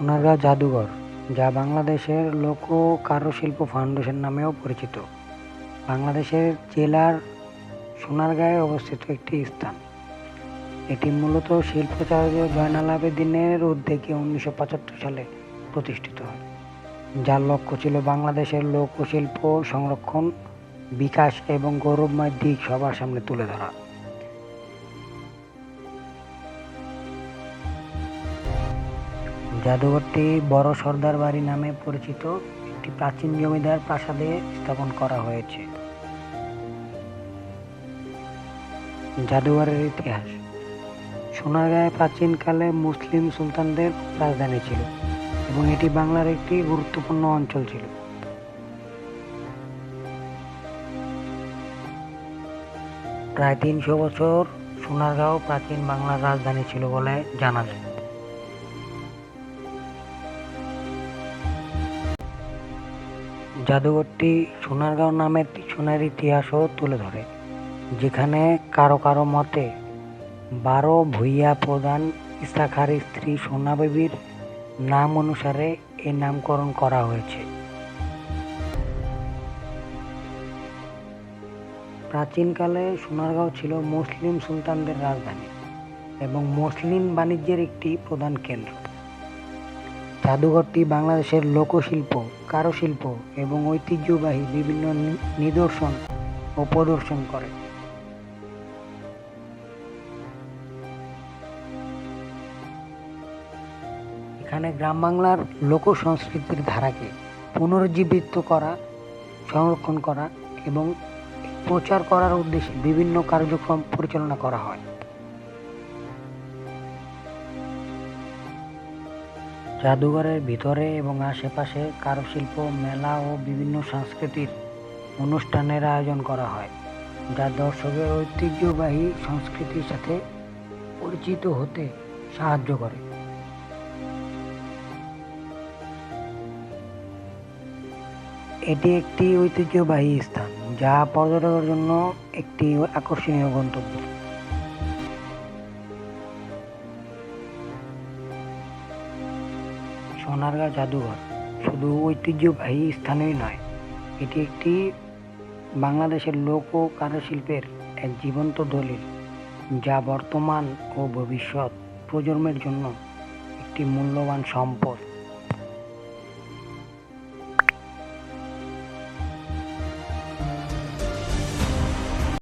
সোনারগাঁও জাদুঘর, যা বাংলাদেশের লোক কারুশিল্প ফাউন্ডেশন নামেও পরিচিত, বাংলাদেশের জেলার সোনারগাঁয়ে অবস্থিত একটি স্থান। এটি মূলত শিল্পাচার্য জয়নাল আবেদীনের উদ্যোগে 1975 সালে প্রতিষ্ঠিত হয়, যার লক্ষ্য ছিল বাংলাদেশের লোকশিল্প সংরক্ষণ, বিকাশ এবং গৌরবময় দিক সবার সামনে তুলে ধরা। জাদুঘরটি বড় সর্দার বাড়ি নামে পরিচিত একটি প্রাচীন জমিদার প্রাসাদে স্থাপন করা হয়েছে। জাদুঘরের ইতিহাস। সোনারগাঁয়ে প্রাচীনকালে মুসলিম সুলতানদের রাজধানী ছিল এবং এটি বাংলার একটি গুরুত্বপূর্ণ অঞ্চল ছিল। প্রায় 300 বছর সোনারগাঁও প্রাচীন বাংলার রাজধানী ছিল বলে জানা যায়। জাদুঘরটি সোনারগাঁও নামের পিছনের ইতিহাসও তুলে ধরে, যেখানে কারো কারো মতে 12 ভূঁইয়া প্রধান ইসাখার স্ত্রী সোনা বিবির নাম অনুসারে এর নামকরণ করা হয়েছে। প্রাচীনকালে সোনারগাঁও ছিল মুসলিম সুলতানদের রাজধানী এবং মসলিন বাণিজ্যের একটি প্রধান কেন্দ্র। জাদুঘরটি বাংলাদেশের লোকশিল্প, কারুশিল্প এবং ঐতিহ্যবাহী বিভিন্ন নিদর্শন ও প্রদর্শন করে। এখানে গ্রাম বাংলার লোক সংস্কৃতির ধারাকে পুনরুজ্জীবিত করা, সংরক্ষণ করা এবং প্রচার করার উদ্দেশ্যে বিভিন্ন কার্যক্রম পরিচালনা করা হয়। জাদুঘরের ভিতরে এবং আশেপাশে কারুশিল্প মেলা ও বিভিন্ন সাংস্কৃতিক অনুষ্ঠানের আয়োজন করা হয়, যা দর্শকের ঐতিহ্যবাহী সংস্কৃতির সাথে পরিচিত হতে সাহায্য করে। এটি একটি ঐতিহ্যবাহী স্থান যা পর্যটকের জন্য একটি আকর্ষণীয় গন্তব্য। সোনারগাঁও জাদুঘর শুধু ঐতিহ্যবাহী স্থানই নয়, এটি একটি বাংলাদেশের লোক ও কারুশিল্পের এক জীবন্ত দলিল, যা বর্তমান ও ভবিষ্যৎ প্রজন্মের জন্য একটি মূল্যবান সম্পদ।